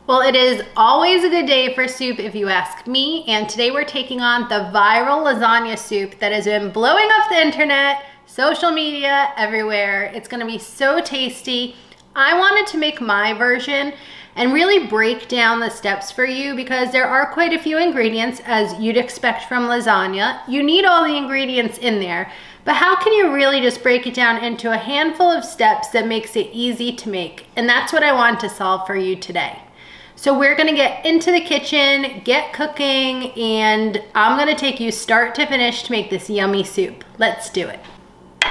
Well, it is always a good day for soup if you ask me, and today we're taking on the viral lasagna soup that has been blowing up the internet, social media, everywhere. It's gonna be so tasty. I wanted to make my version and really break down the steps for you because there are quite a few ingredients, as you'd expect from lasagna. You need all the ingredients in there, but how can you really just break it down into a handful of steps that makes it easy to make? And that's what I want to solve for you today. So we're gonna get into the kitchen, get cooking, and I'm gonna take you start to finish to make this yummy soup. Let's do it.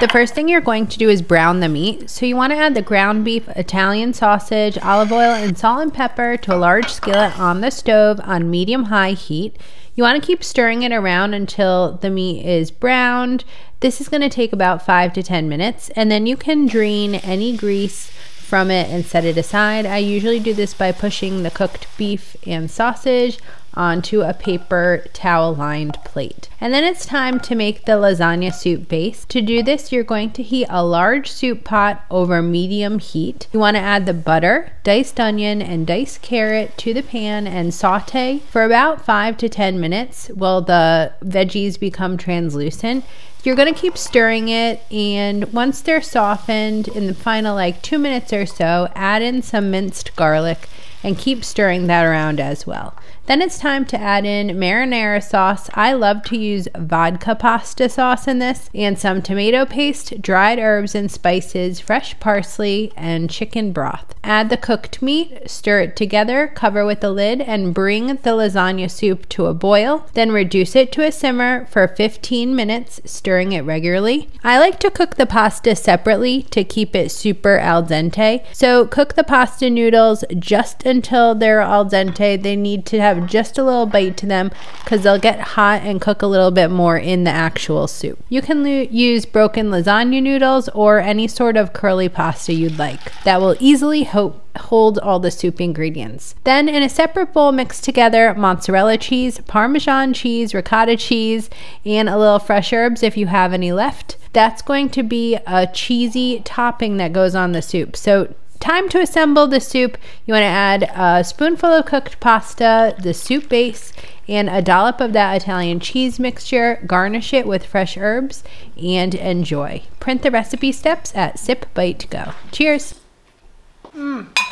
The first thing you're going to do is brown the meat. So you want to add the ground beef, Italian sausage, olive oil, and salt and pepper to a large skillet on the stove on medium-high heat. You want to keep stirring it around until the meat is browned. This is going to take about 5 to 10 minutes, and then you can drain any grease from it and set it aside. I usually do this by pushing the cooked beef and sausage onto a paper towel lined plate. And then it's time to make the lasagna soup base. To do this, you're going to heat a large soup pot over medium heat. You want to add the butter, diced onion, and diced carrot to the pan and saute for about 5 to 10 minutes while the veggies become translucent. You're going to keep stirring it, and once they're softened in the final 2 minutes or so, add in some minced garlic and keep stirring that around as well. Then it's time to add in marinara sauce. I love to use vodka pasta sauce in this, and some tomato paste, dried herbs and spices, fresh parsley, and chicken broth. Add the cooked meat, stir it together, cover with the lid, and bring the lasagna soup to a boil. Then reduce it to a simmer for 15 minutes, stirring it regularly. I like to cook the pasta separately to keep it super al dente. So cook the pasta noodles just until they're al dente. They need to have just a little bite to them because they'll get hot and cook a little bit more in the actual soup. You can use broken lasagna noodles or any sort of curly pasta you'd like. That will easily hold all the soup ingredients. Then in a separate bowl, mix together mozzarella cheese, parmesan cheese, ricotta cheese, and a little fresh herbs if you have any left. That's going to be a cheesy topping that goes on the soup. So time to assemble the soup. You want to add a spoonful of cooked pasta, the soup base, and a dollop of that Italian cheese mixture. Garnish it with fresh herbs and enjoy. Print the recipe steps at Sip Bite Go. Cheers!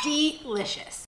Delicious.